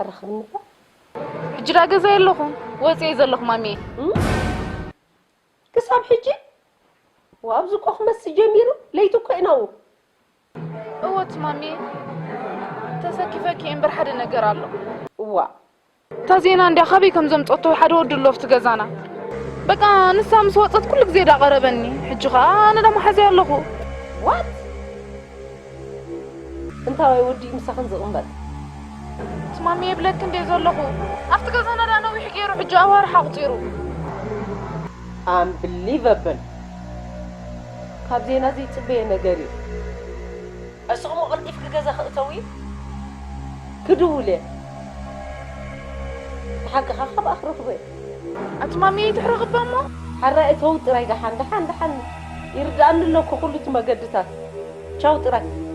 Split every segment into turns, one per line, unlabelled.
أرخبني بقى
حجرا جزاي لكم وزي زلكم مامي
كسب حجي وأبزق أخمس جميرو ليتو كأنه
أوت مامي تسكيفك ينبر حد نجار الله
وا
تازينا عندي خبي كم زمت أطو حد ود اللوفت جزانا بقى نسام صوتت كل جزيد قربني حجخا أنا ده ما حزي الله
وات أنت ودي مسخن زغمبت
مامي يبلك كندي زلخو أفتكر أنا ده أنا ويحكيرو حجاوار حقطيرو
unbelievable كابزينا زي تبين نجاري أسقم قلتي في الجزء خطوي كدولة حق خاب أخرج بي
أتمامي تحرق بامو
حرقت هو تراي حن يرد أن لو كل تما قدتها شاو تراي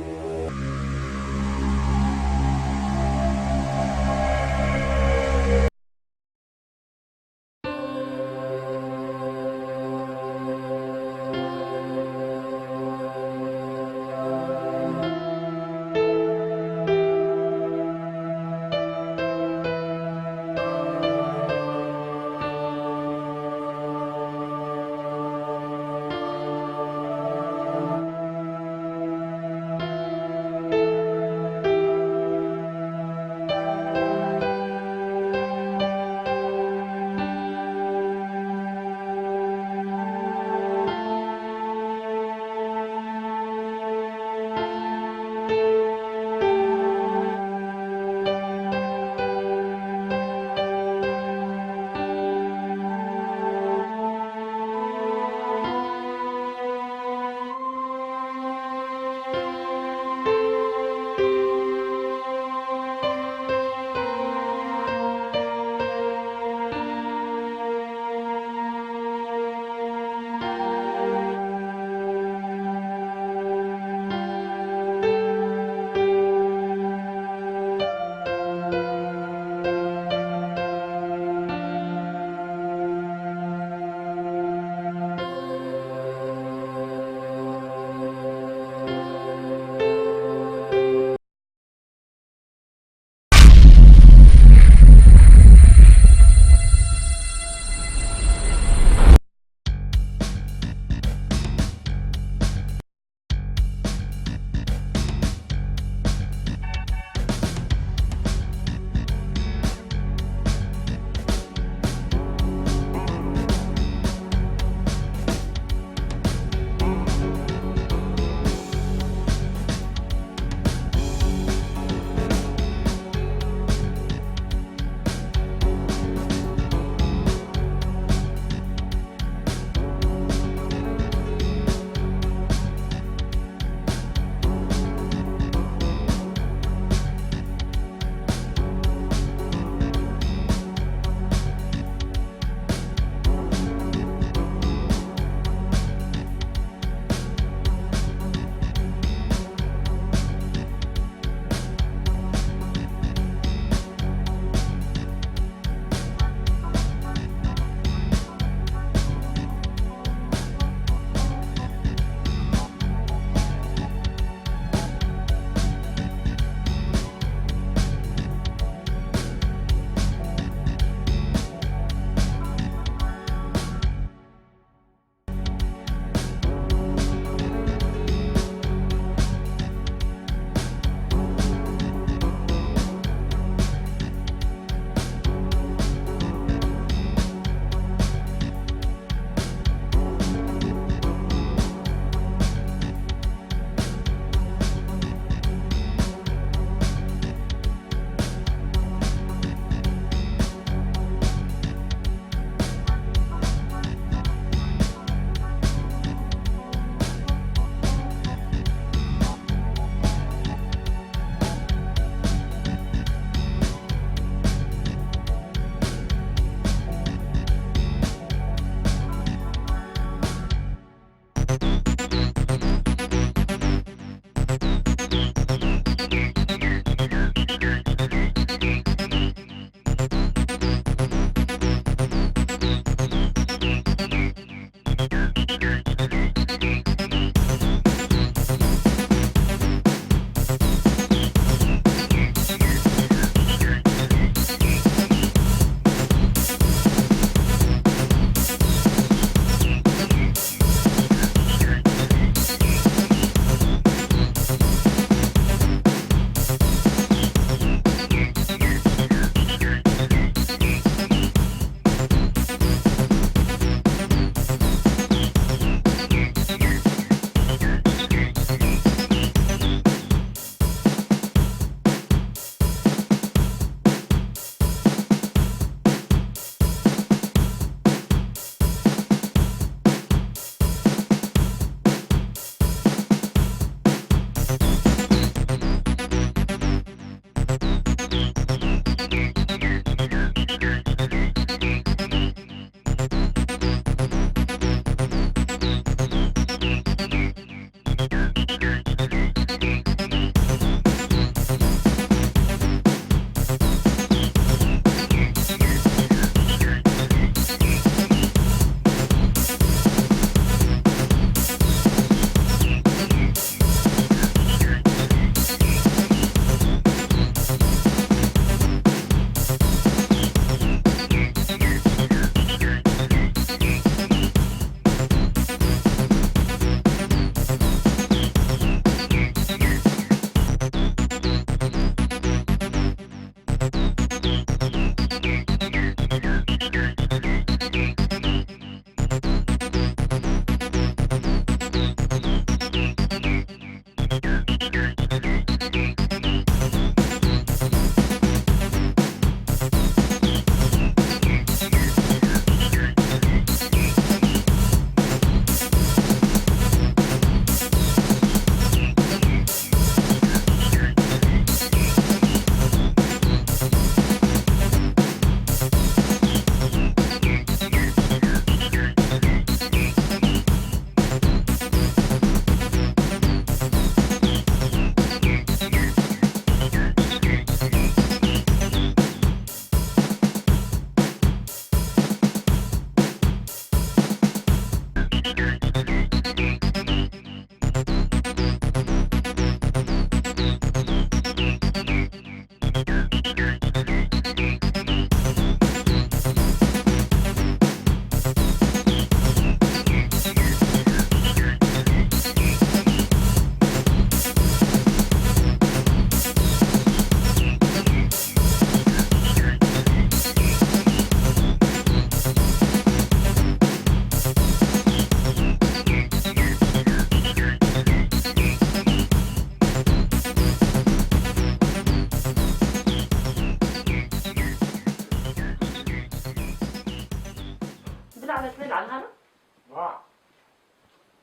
هذا تبل على هذا؟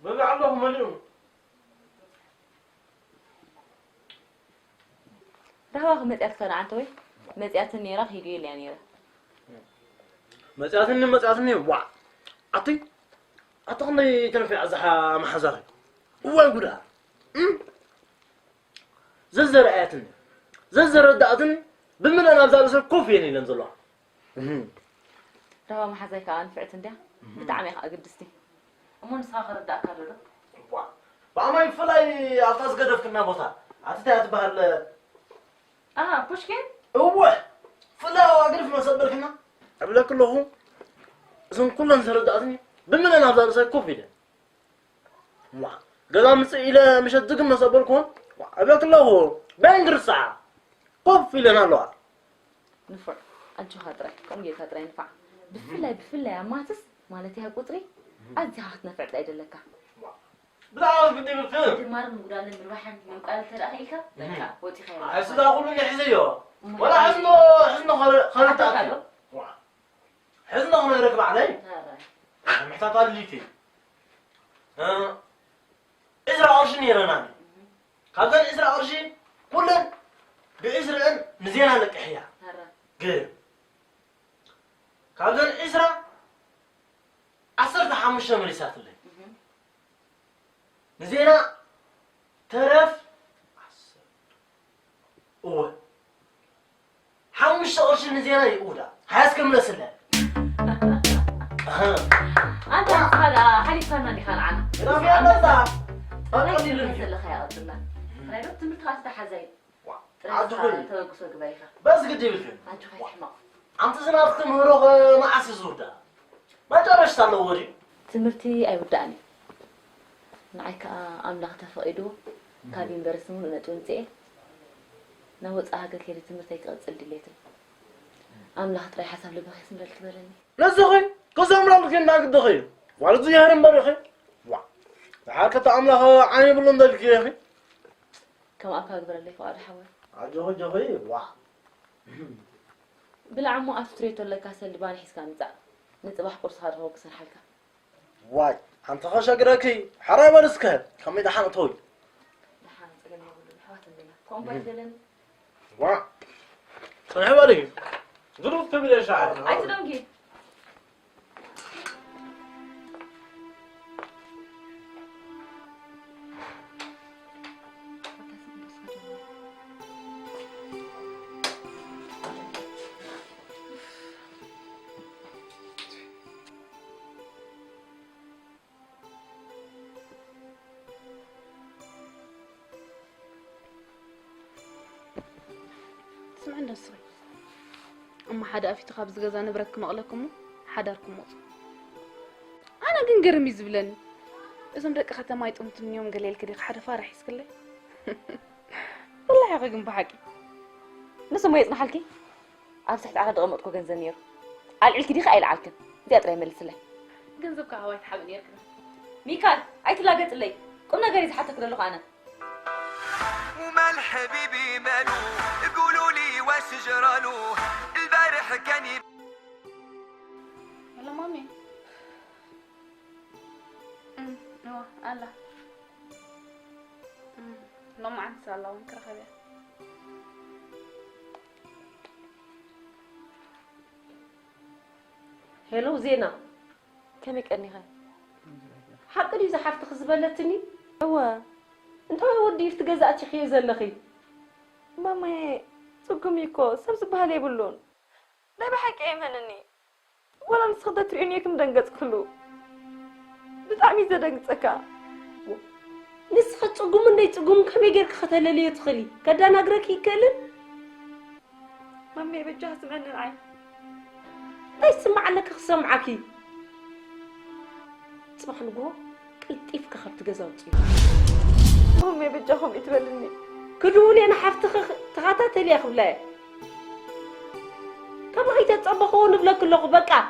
بقى عندهم مليون
رهواخ متأت كنا عنتوي متأت النيرة هيجي لي نيرة
متأتني وا أعطيني تنفع زحا محزاري وين زلزر آياتني زلزر ردأتني بمن أنا بزال كوفي يعني لنزلها
رهوا محزاي كان فعت ده بتعمي أقدستي أمون ساخر ردأ كله
وا بعما يفلاي أعطاس قدف كنا بوتا أعطيتها تبهر
بوشكين
هو فلا أقرف ما صبر كنا قبل كله زين كلهم سردأتني بمن أنا بزال كوفي ده وا قدام إلى مش الدقم ما صبركم قبل كله بانجر ساعة كوفي لنا لوا
نفع أنتو خاطري كم جيت خاطري نفع بفلا ماتس مالتي هالقطري أنت هاخد نفعت أيد لك
لا بدي بالفيلم
مار مقدار من الواحد من قال ترى أخيك لك وتي خير
عايز أقول إني حزيه ولا حزنه خلت أكل حزنه هو يركب علي محتاج ليتي إزرع أرشني رناني هذا إزرع أرشي كلن بإزرع مزيان لك إحياء غير هذا إزرع 15 مريسات اللي مزيانة ترف أوه حمش أرشي مزيانة يقولها حاسك ملسلة
أنت هذا حالي فانا اللي خال عنه
لا في أنا
أنا اللي اللي خيال الله رأيت تمرت خاصة حزين
عجبني
توقف قبيخة
بس قد بالفيلم
أنت خايف حماق
أنت زنافتم هروغ ما عسي زوردا ما جرشت على وري
تمرتي أي ودعني نعيك أملاك تفقدو كابين برسمون ونتونتي نوت أهاك كيري تمرتي كأتصل دليتي أملاك تري حسب لبخيس من الكبرني
لا زخي كوزا أملاك كنا قد خير وعلى زيارة مبارخي وا حركة أملاك عاني بلون ذلك يا أخي
كم أكا أكبر اللي فوق الحوار
عجوه جوهي وا
بالعمو أفتريتو لك هسه اللي باني حس كان زعل نتبح قرص هذا هو كسر حلقة
واي أنت خش أقرأكي حرام رزقها كم إذا حنا طوي
نحن تقولنا نقول الحوات عندنا كم بدلن
وا صحيح بالك ظروف كبيرة شعر
عايز دونجي
سمعنا الصغير أما حدا أفي تخابز غزا نبرتكم أغلكم حداركم موت أنا كن قرمي زبلني إذن دك خاطر ما يطمت من يوم قليل كده حدا فارح يسكله والله يا غيم بحكي
نسو ما يصنع حالكي أمسحت على ضغمتكو جنزنير على الكدي خايل عليك دي أطري ملس له
جنزبك هواي تحبني يركب
ميكال أي تلاقيت لي قمنا قريت حتى كده لغة أنا
ومال حبيبي مالو قولوا لي واش جرالو البارح كان
يلا مامي نوا الله لو ما عندي الله ونكره خبير
هلو زينة كم يكأني هاي حق لي زحفت خزبلتني هو انت ودي يفتجزأتي خي زلخي ماما صقم يكو سبز بهالي يبلون لا بحكي ايمنني ولا نسخدت ريني كم دنقت كله بتعمي زدنقتك نسخت صقم اني صقم كم يجرك ختل لي يدخلي كدا نغرك يكلن مامي بجهز من العين لا يسمع لك خسمعكي صباح نقول قلتيف كخبت جزاوتي مامي بجاهم يتبلني كدولي انا حفت تخاتات لي خبلاي كم هي تطبخوا نبلا كله بقى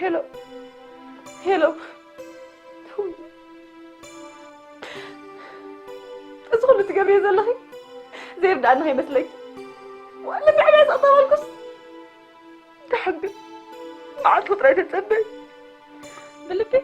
هلو هلو ادخل تقبي زلخي زي بدأ انه يمثلك ولا بعد اطول القص تحبي
بعد فترة تتسبب بالبي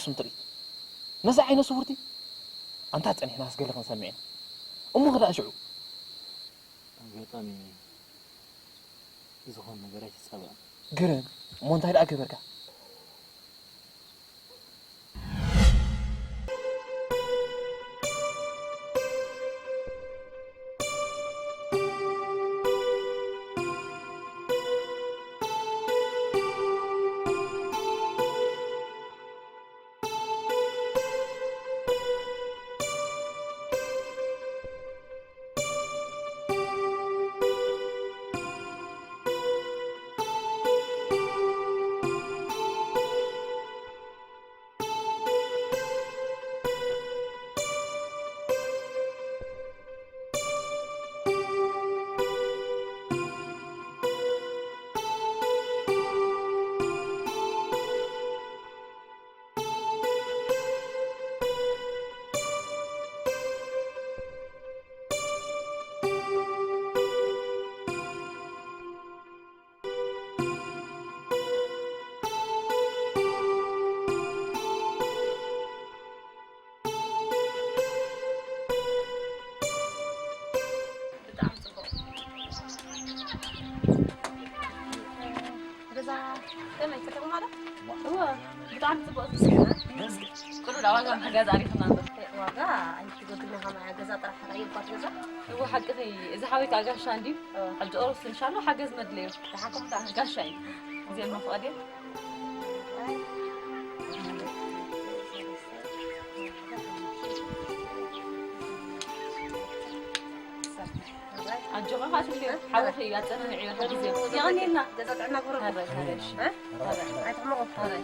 سنتري نزع عينه صورتي أنت هتعني ناس قال لك نسمعين أمه غدا أشعو
أغطاني إذا هون نقرأت السبع
قرن مو انتهي الأكل بركة
بتعمل تبقى كله لواجه حاجات عارفة نعمل
واقع أنت قلت لي هم عجزة طرح رأي بطجزة
هو حقتي إذا حاولت أجاش عندي حد أورس إن شاء الله حجز مدليه تحكم بتاع أجاش عندي زي المفقدة الجمعة هات اللي حاول هي أنا عيون حجزين يعني لنا
جزت عنا فرق
هذا ها
هذا أتعمق
هذا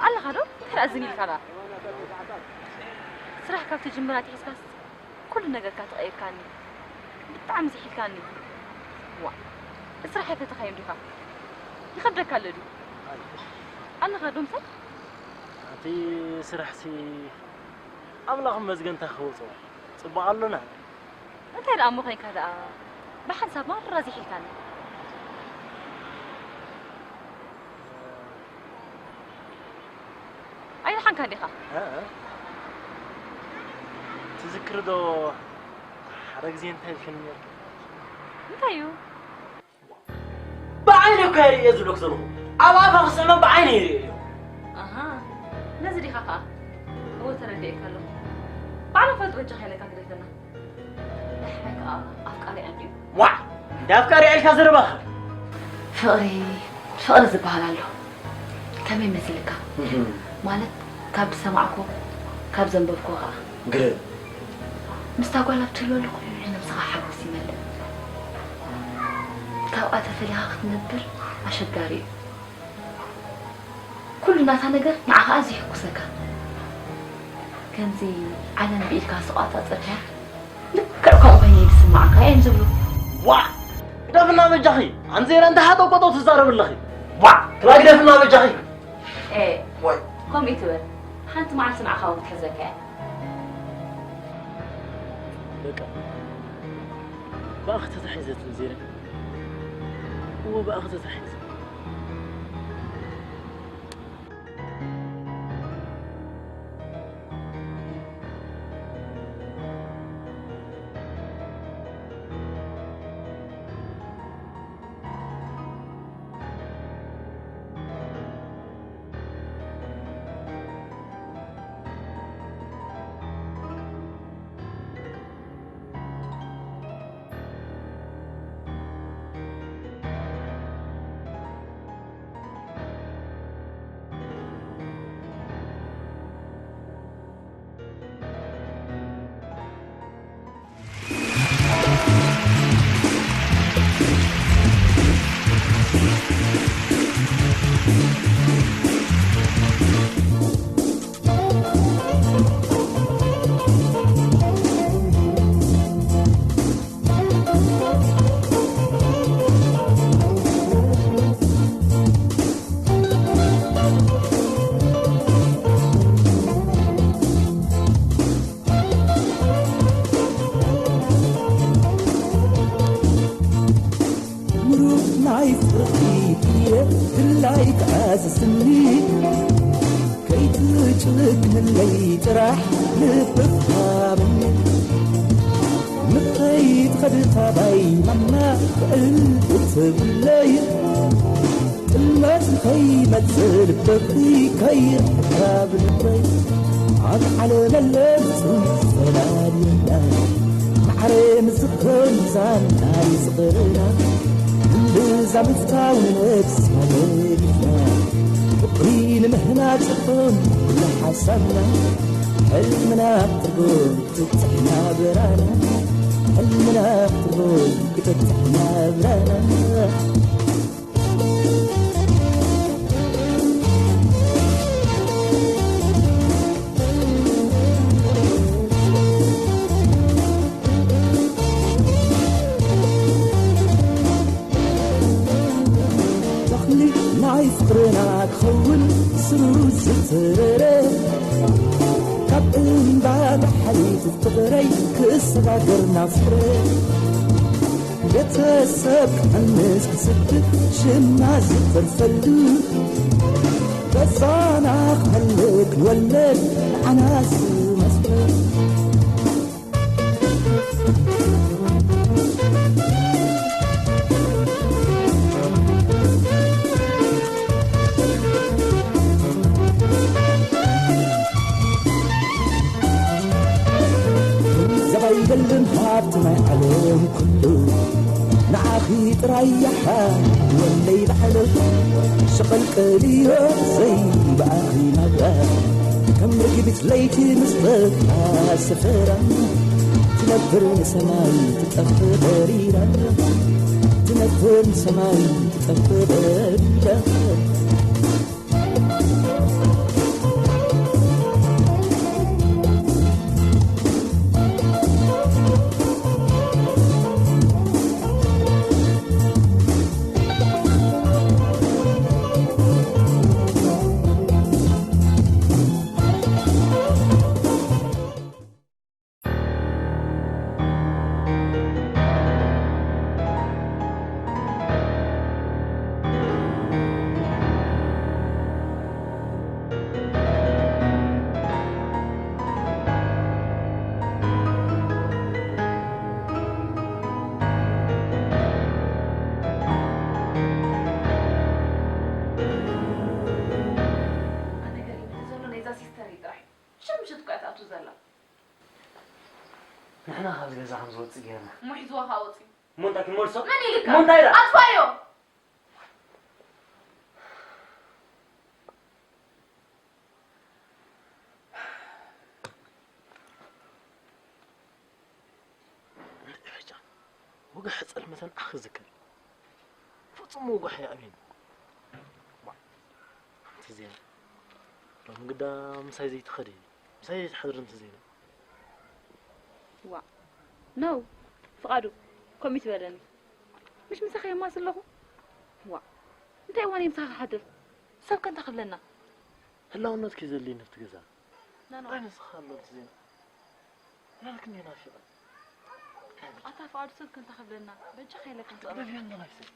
الله خدو ترأزني الكلام سرح كابت جمرات حساس كل نجار كاتغير كاني بتعمل زي كاني وا سرح هيك تخيم دفع يخدك على دي الله خدو مسك
أنتي سرحتي أبلغ مزجن تخوصه صباح لنا
أنت الأمر هيك هذا بحسب مرة زي كاني أين حن كان دخا؟
تذكر دو حرق زين تاي فيلم
انتيو
بعيني كاري يزلوك زلو أبا فخصنا بعيني يريو
أها نزلي خاخا هو ترى ديك له بعرف أتوجه لك أقدرنا لحمك أفكاري عندي
وا ده أفكاري عليك زربا
فقري زبالة له كم مثلك مالت كاب سمعكو كاب زنببكو غا
قرب
مستقبل بتلو لكم إحنا بصراحة حبوسي ملة كاوقات فيها نبر أشجاري كل ناس نجر مع هذه كوسكا كان زي على نبيل كاسوقات أصلها نكركم بيني بسمعك هاي نزلوا
وا ده برنامج جاهي عن زير أنت هذا وقطو تزارب الله وا كلا كده برنامج جاهي
إيه
واي
قوم يتبر حنت مع سمع خاوت كذاك
بقى بأخذ تحيزة زيرة هو بأخذ تحيزة وصي جانا
محزوها هاوتي
مونتاك المرسو
من يلك
مونتايرا
أطفايو
وقع حصل مثلا أخذك فصم وقع يا أمين تزين لو قدام مسايزي تخري مسايزي تحضر انت زين
وا نو فقادو كوميت بدني مش مسخي ما سلخو وا انت واني مسخ حدث سب كنت قبلنا
هلا ونات كذا اللي نفت جزا
لا
أنا سخالة زين لكن هنا في
أطاف عاد سب كنت قبلنا بجي خيلك انت
قرب يلا ما يصير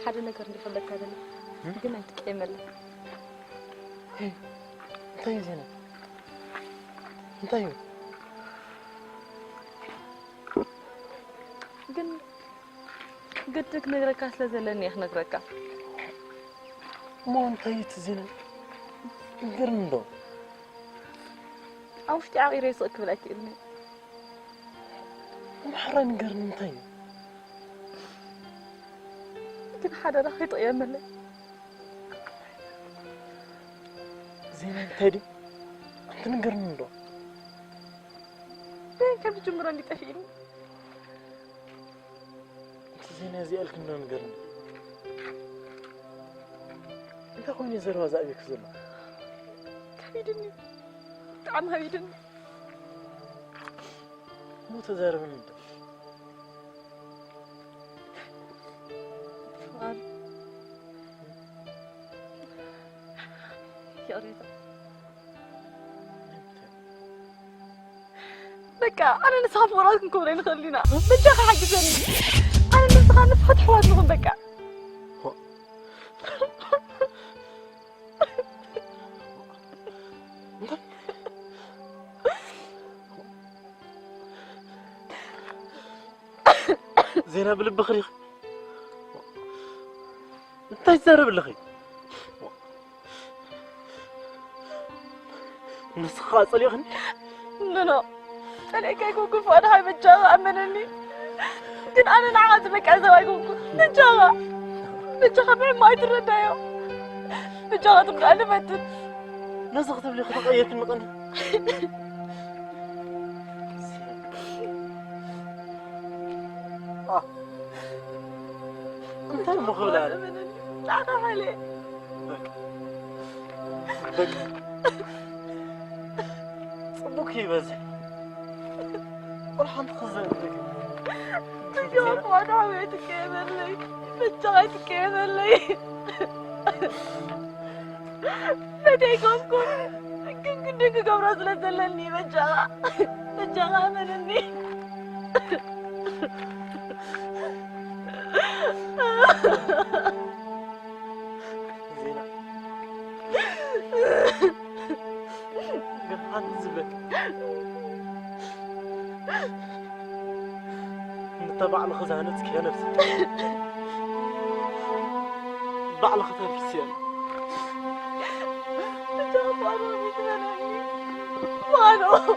حدا نكر اللي خلك هذا قلنا تكمل
انتي زينب انتي
قلت لك نقرأك أصلا زلني إحنا نقرأك
ما انتي زينب قرندو
أو شتي عغير يسوق بلاك إلني
محرين قرن انتي
ግን ሓደ ረኺቶ የመለ
زين تدي تنقرن له
بين كم جمرة اللي تفيني
زين زي قالك انه نقرن انت خويني زروا زابيك زلمه
كبيدني طعم هبيدني
مو تزارب انت
يا ريتا بكا انا نسحب وراكم كورين خلينا بجاخ حجزني انا نسخه نفحت حوادنهم بكا
زينة بلب خريخ انت يزارب لخي نسخة صليخن
لا عليك يكون فؤاد هاي بجاغة أمنني كن أنا نعاد بك أزوا يكون بجاغة بعد ما يتردايو بجاغة تبقى أنا ماتت
نسخة تبلي خطق أيك المقني انت المخبل على
لا أخاف عليه
بك صبوكي بس والحمد خزن
بجاغة فؤاد حويتك يا ملي بجاغتك يا ملي بديكم كن قبر أصلا زلني بجاغة أمنني
زينة قطعت زبك نتبع لخزانتك يا نفسي بعل خطر في السيان
مالو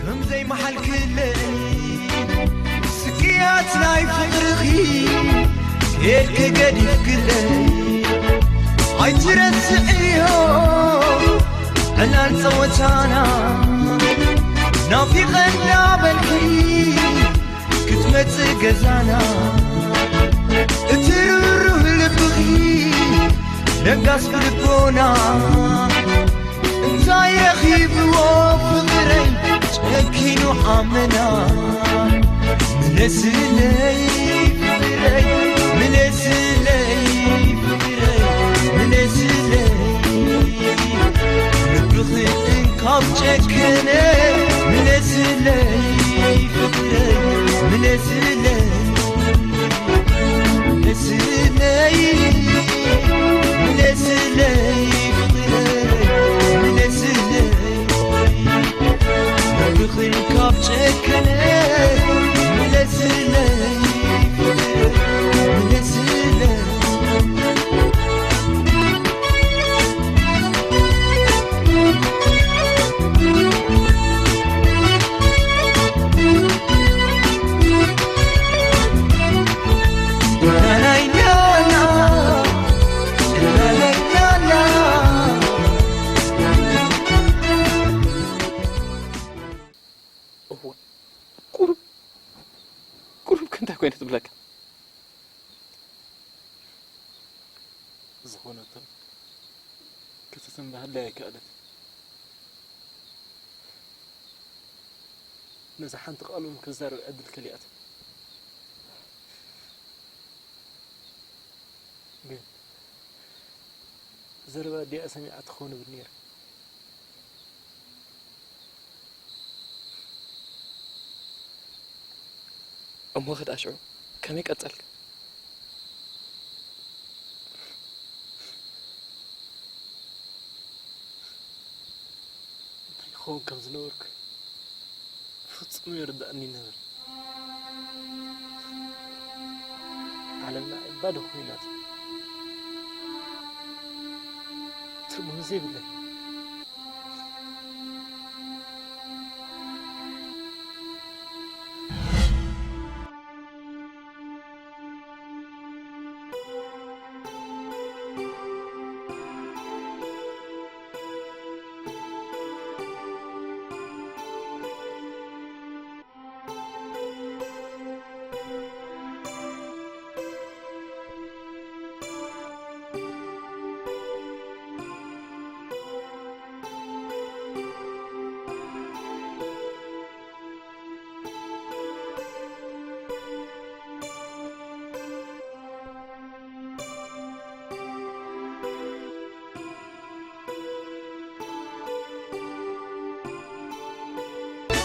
كم زي محل كلي سكيات لاي فقرخي هيك قدي كلي هاي ترسعيو أنا نصوتانا نافي غنا بالكي كتمت قزانا اتروه لبغي نقاس بلبونا انتا يخيب وفقري شكينو حامنا من سلي فقري من سلي فقري من سلي نبرخي انكاب شكنا من سلي فقري من سلي من سلي من سلي بخير كاب شكله ملسله ملسله
كنت تبلك زخونة كتسم بهلا كالت نزحان تقالهم كزار عد الكليات زربا دي اسمي اتخون بالنير واخد أشعر كم يقتلك كون كم زنورك فتصم يردأني نبر على ما عباده خويناتي تربو زي بالله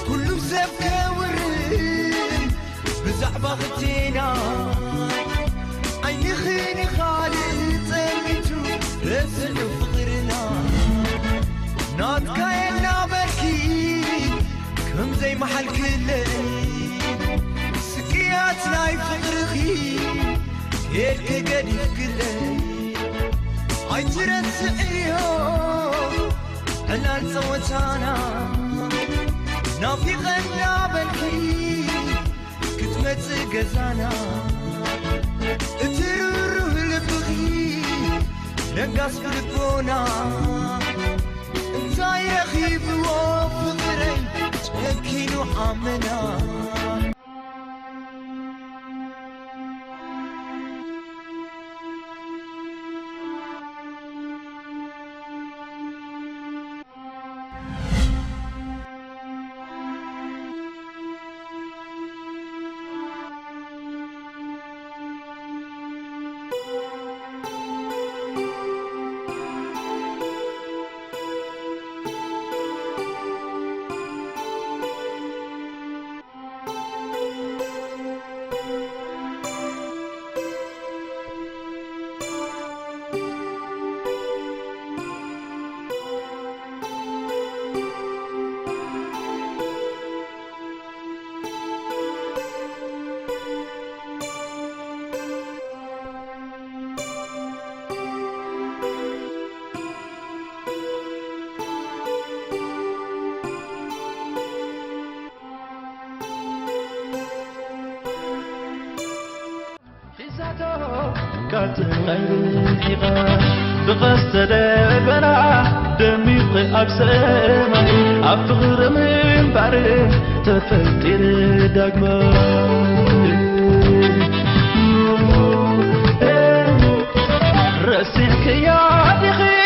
كل زبكة ورين بزعبة غتينا عيني خيني خالي تلميتو رسل فقرنا ناتكا ينا بركي كم زي محل كلي سكياتنا يفقرخي كيرك قدي كلي عيترس ايهو انا نصوتانا نافي غنا بلكي كتمت قزانا تروح لبغي نقص بالبونا انت يا خيب وفقري تأكينو عمنا
بقصد البراء دميق أقسامي أفغر من باري تفلتر دقما رسيك يا دخي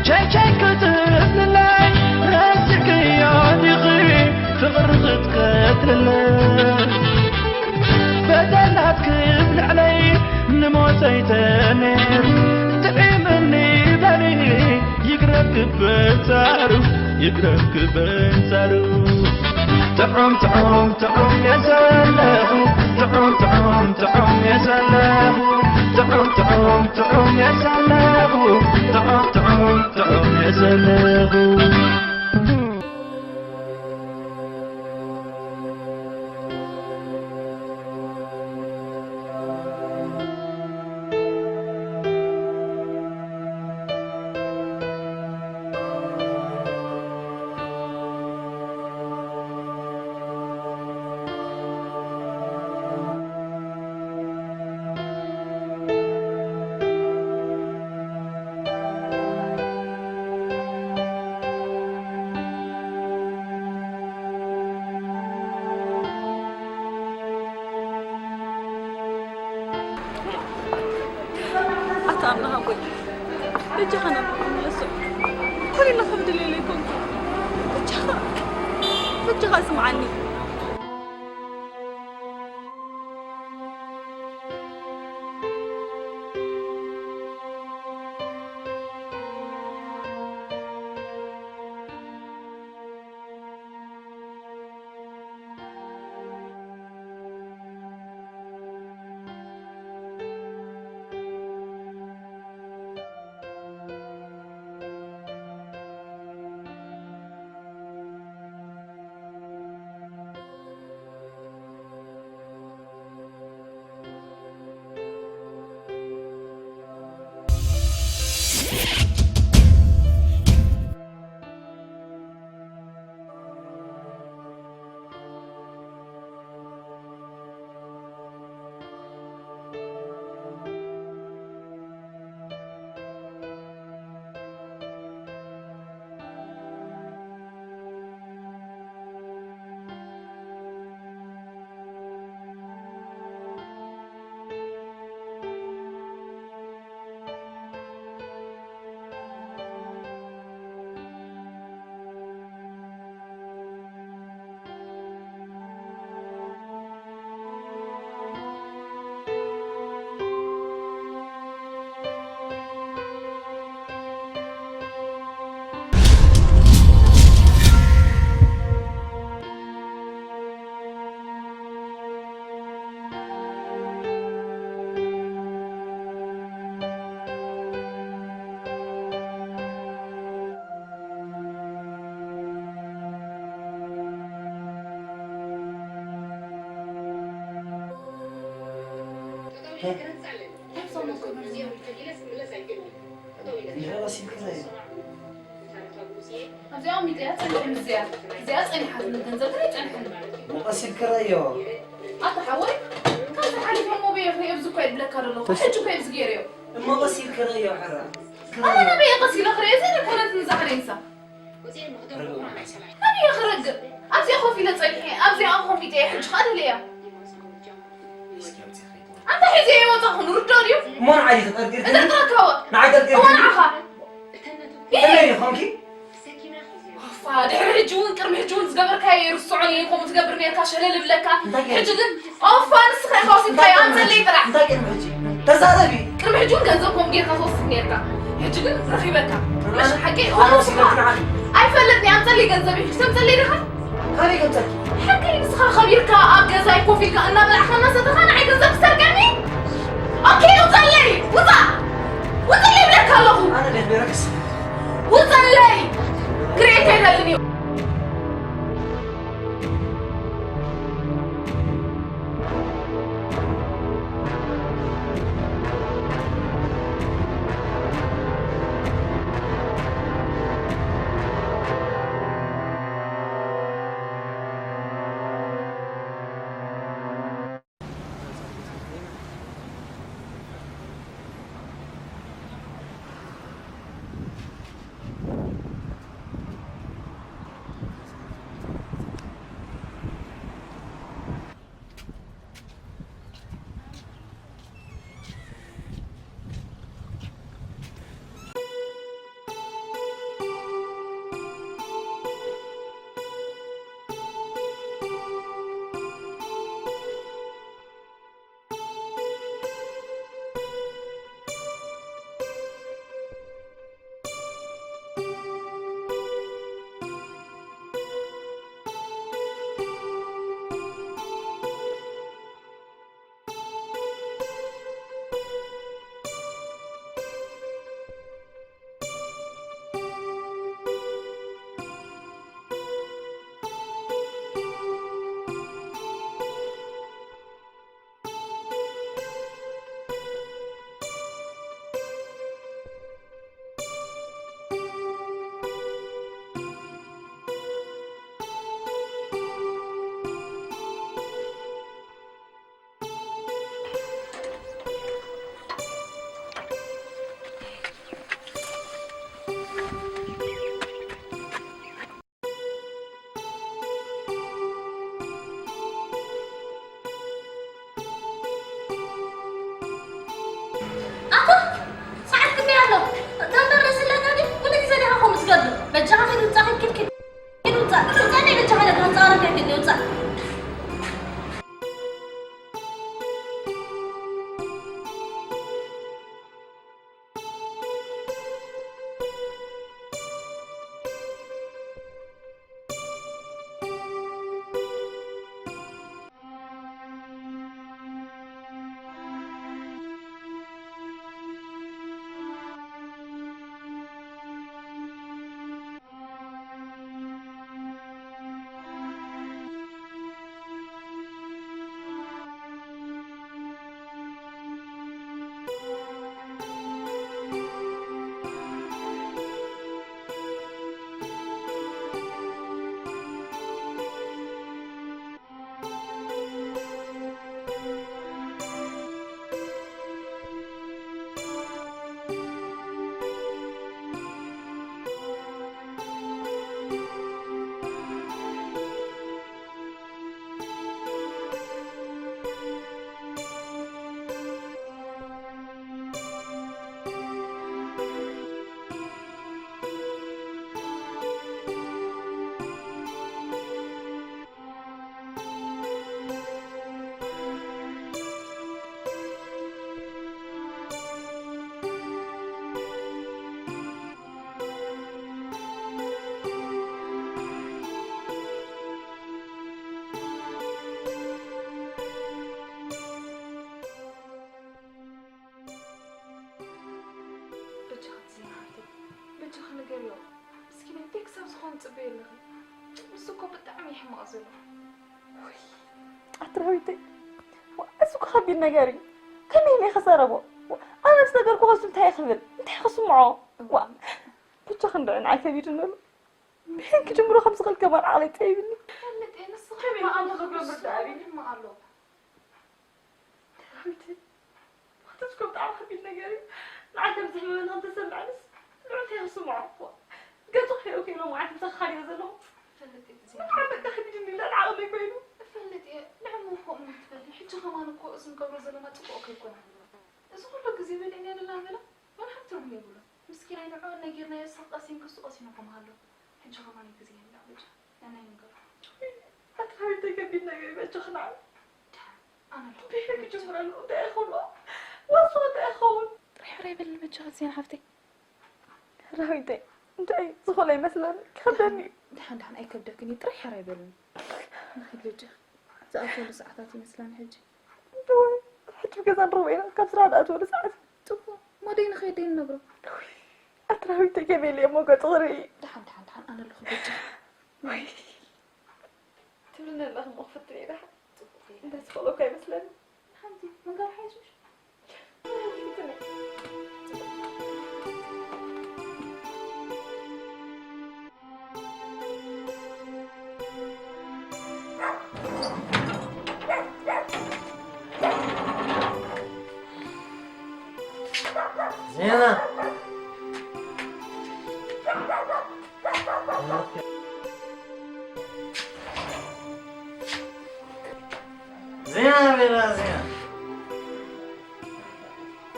جاي كتب لله رسيك يا دخي فغرغت قتل الله بدلات كبل علي نموتيتني تبعمني بني يقرب كبنتارو تعوم يا زلاه تعوم يا زلاه تعوم يا زلاه تعوم يا زلاه
أتعاملها قوي بجهنا لسه كل اللي خمد لي ليكم بجها اسمعني
لا بس كذا
أبزي أمي تيات سنحن زياد سنحن من تنزل تريد سنحن
مقاسي الكرايو
أتحول كان تحالي في الموبيل في أبزو كايد بلاك هذا حجو كايد زجيريو
مقاسي الكرايو حرام
أنا نبي أقصي الأخرى زين كانت نزعرينسا نبي أخرج أبزي أخو في لتصيحي أبزي أخو في تي حج خالي ليا أنت حزي وتخون رداريو
ما عادي تقدر
أنت تركوا
نعدل
هو نعخا
إيه خونكي
فادي حجون كرم حجون زقبر كاير السعوني يقوم تقبرني كاش هلل بلكا حجون أوف أنا سخي خاصي كاي أنت اللي طلع
أنت كرم حجي تزادبي
كرم حجون جنزبكم جير خاص سنيركا حجون رخيبكا مش حكي
أنا
أنا
وسيلة عنك
أي فلتني أنت اللي جنزبي حجون أنت اللي دخل
خلي قلتك
حكي بس خبيركا أبجا زي كوفيكا أنا بالأحنا ستخان عيد جنزب سرقني أوكي وصلي وصلي بلك الله
أنا اللي بركز
وصلي كريت هذا اللي
صبيلة مسوكو بتعمي حمازلة
أترويتي وأسوق خبي النجاري كمين خسارة بو أنا استقر كوس انتهي خبل انتهي خسمعه وا بتشخن عن عارفة بيجنون بين كجمرو 5 خل كمان على تايبني
خلت انا الصغير ما الله غبر بتعبي ما الله حبيبتي ما تسكت على حبيبنا قالي العتب زمان هذا سمعنس رحت خسمعه قلت خير اوكي لو معك مسخر يا زلمه فلت زين محمد تخديني لا العقل يبينه فلت ايه نعم فوق ما تفلي حتى كمان كو اسم قبل زلمه تبقى يكون زغلو غزي بلينا لا ملا ما حترهم يقولوا مسكين عين عون نغيرنا يسقاسين كسقاسينكم هالو حتى كمان غزي لا بجا انا ينقر اتحاول تكبينا غير بتخنع انا لو بيك جمران وداخل وصوت اخون ريحري بالبجا غزي حفتي راويتي انت اي زغلي مثلا خدني دحن اي كبدكني طريح رايبل نخد بجا زعتوا ساعات مثلا حجي حتى كذا نروينا كسرات أطول ساعات تبغى ما دين خيدين نبرة أتراوي تكمل يا موجة صغري دحن أنا اللي خبيتها وي تمنى الله مغفتني لها أنت تخلو كي مثلا حمدي ما قال حاجة
زينة زينة بلا زينة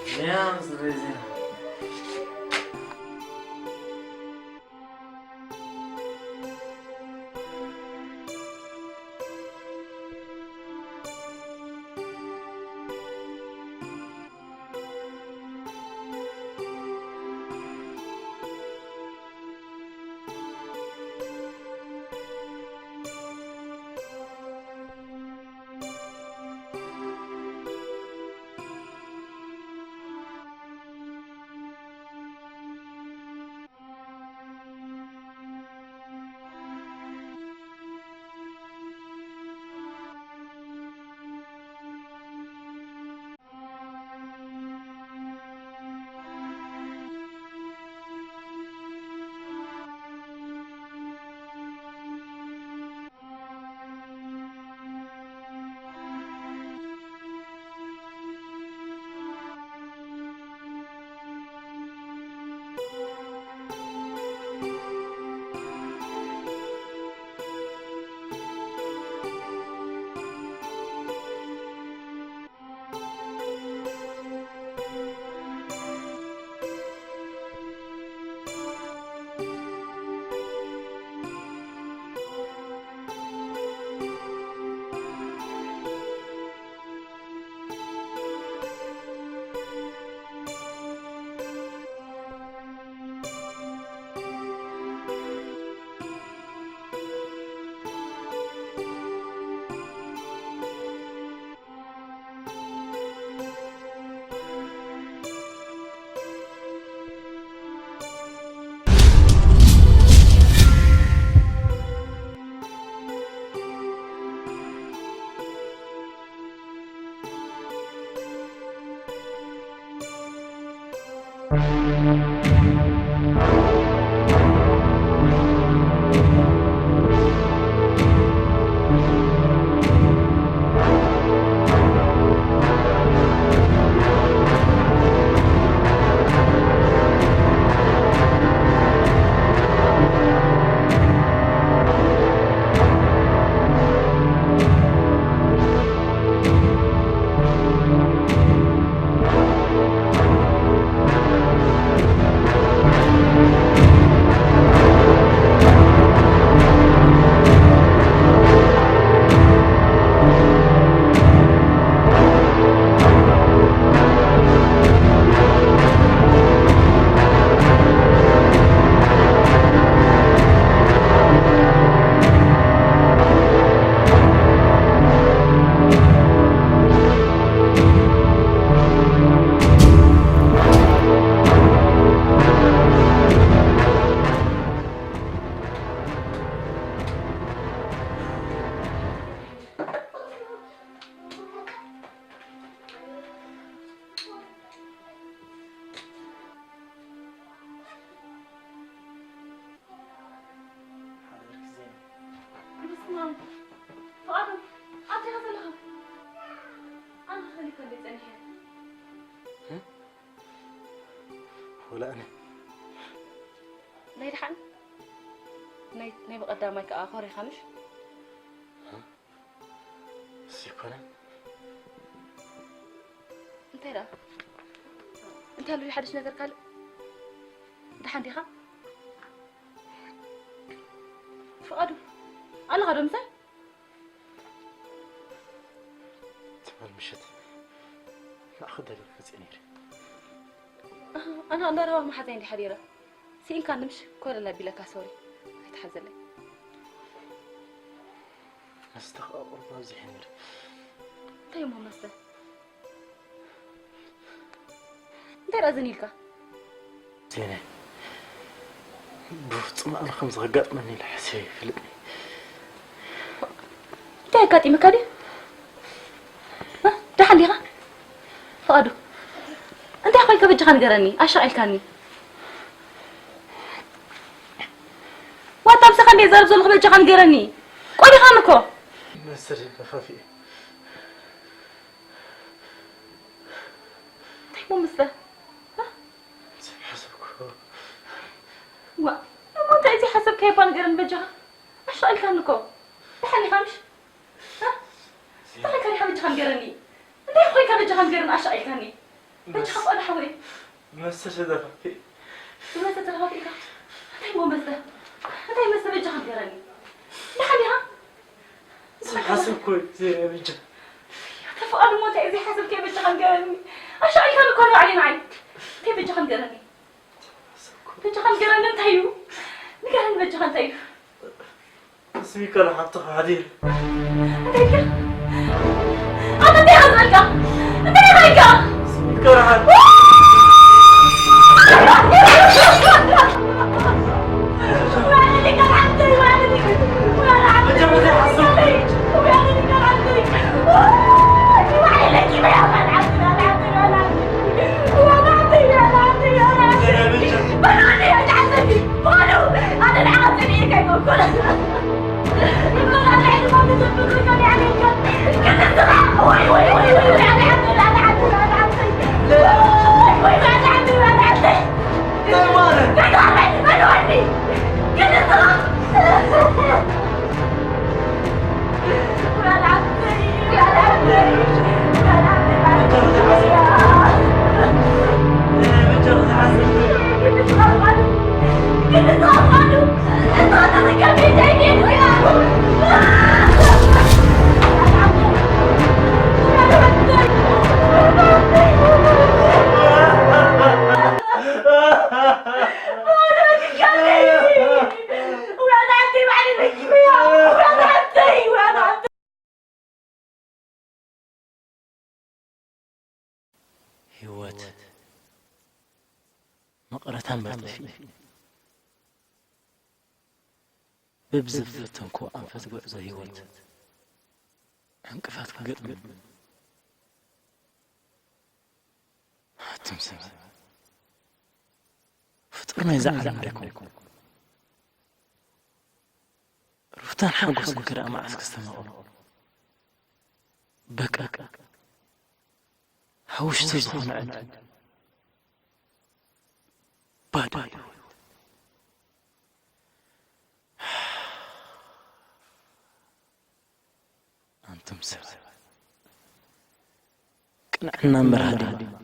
زينة مصري زينة ولا أنا
ناي دحان ناي بقدامي كأخوري خمش
سيكون
انت لا انت هلو حدش نقدر قال دحان ديها فقدو الله غدو مسا
تمام مشت ناخذ لي فزينير
انا اندروا ما حدا عندي حريره سين كان نمشي كورنا بلا سوري يتحزن لي
استغفر الله زينير
طيب ما مسا انت رازنيلك
زينه بفصم أنا خمس غقات مني الحسي فلقني
تاي كاتي مكادي ها دحان ليها فقدو انت اخوي كبجخان قرني اشعل كاني وانت امسخ عندي زرب زلخ بجخان قرني قولي خانكو
مسري بفافي
طيب مو مسه
حسبك
ما انت ايزي حسب كيفان قرن بجخان اشعل كانكو دحاني خامش ها دحاني كاني حبي جخان قرني انت اخوي كبجخان قرن اشعل كاني بجخان انا حولي
مسري دفافي
ما تترغب فيك انت مو مسه انت مسه بجخان قرني دحاني ها
حسبك زين بجا
تفقد موت ايزي حسب كيف بجخان قرني اشعل كانكو علي معي كيف بجخان قرني بجخان قرني انتيو نقرن بجخان تيو
اسمي كان حطها عديل
انتيك انا انتي غزلك انتي غيك
اسمي كان عديل هوات مقرتان برطفي ببزف تنكو أنفس قعزة هوات انقفات قطم تمسم فطرنا يزعل عندكم رفتان حقوس نكرا مع عسك استمعوا بكا هاوشتو زخون عند بادا أنتم سوا كنا مرهدي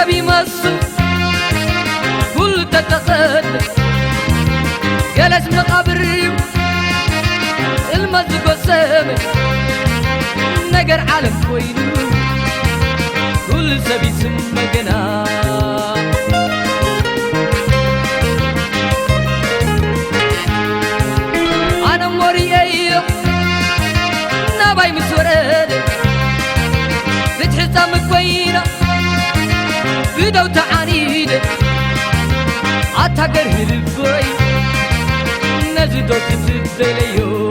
سبي مصر كل تتخد جلس مقابر المزق والسامي نقر عالم وينو كل سبي سمجنا أنا موري نباي مسورد بتحسام كوينة بدو تعانيد أتاقر هربوي نزدو تتدليو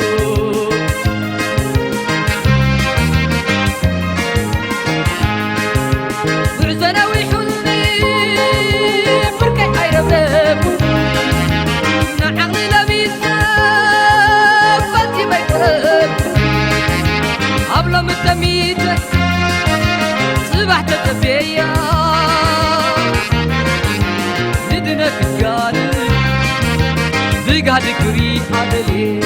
بعزنا ويحوني بركي عيربنبو نعقلي لبيسا فاتي بيكرب أبلا متميتة صباح تتفيا ندنا تقال بقعد كري عدلي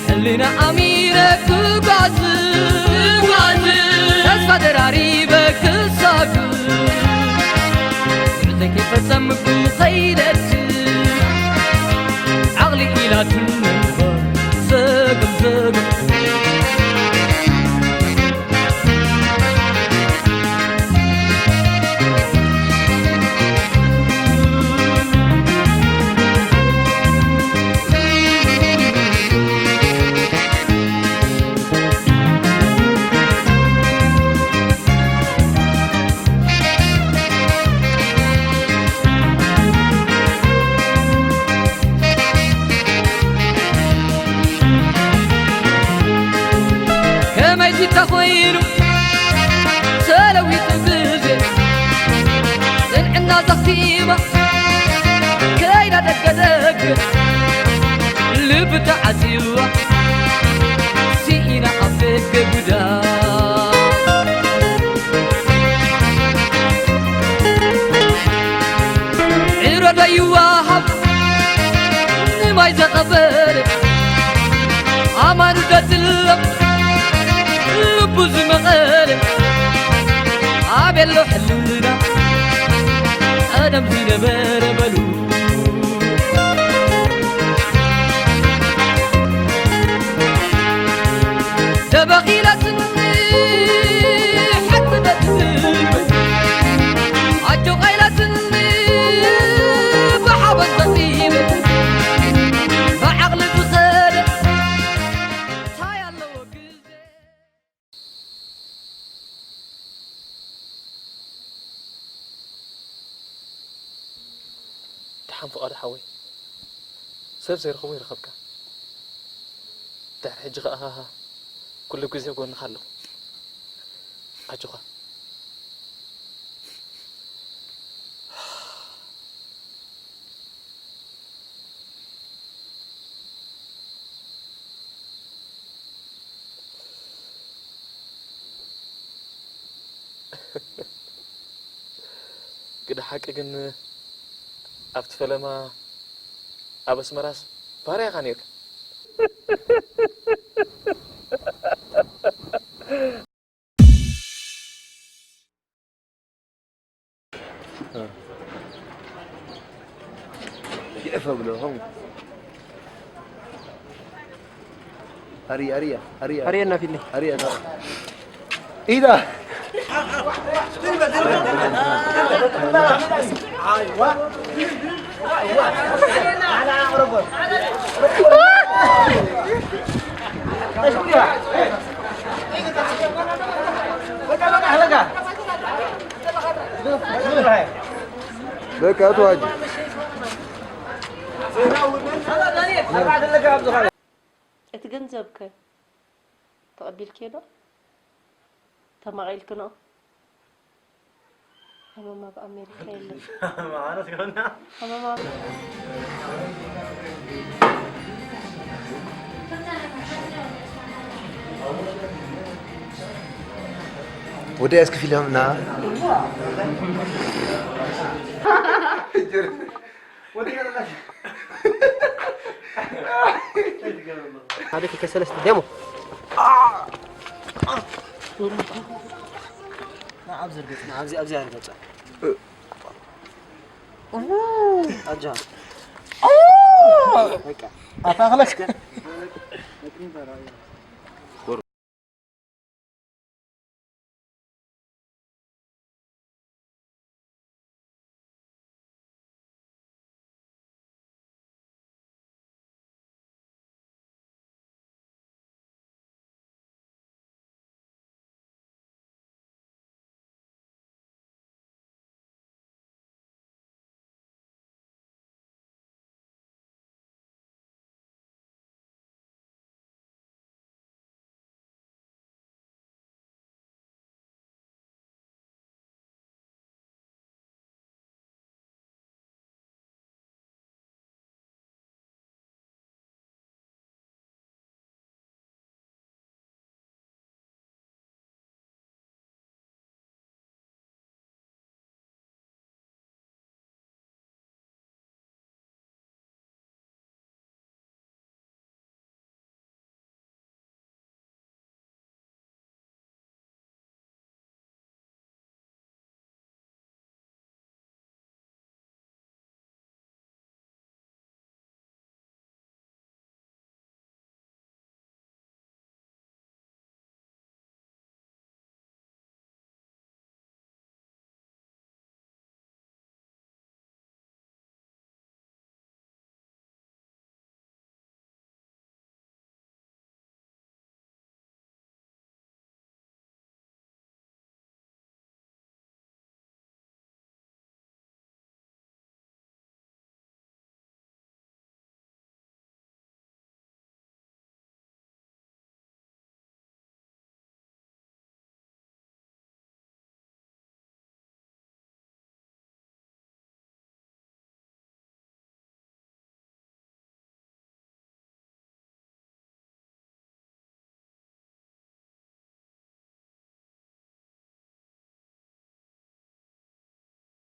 حلنا أميرك تقعد تسفى دراريبك تساقل بعزك فسمك خيرك عقلي إلى تنبر زقم تخوينو سلوي تنزل زنعنا زختيمة كاينة دق لبتا عسيوة سينا عفيك قدا عيرو دايوهب نماي زقبر عمانو داتلم لبوز مغالب عابلو حلونا أدم زينا مرملو تبغيلة تني حتى تتلم عجو غيلة تني بحبا تطيبة بعقل بخالب تايا اللو كزي
تحن فؤاد حوي سيف زي رخوي رخبك تعال حج ها كل جزء يقول نخلو أجوا كده حكي جن أفت فلما أبس مراس فارق عنيك
كيف بلوهم أريا أريا في اللي أريا إيه ده لك أتواجه
اتجنزبك تقبل كده تماعيل كنا ماما بأمريكا يلا
معانا تقولنا
ماما
ودي أسكفي لهم نا
هذيك كسلت ديمو أبزر هرقص أجا أفا خلاص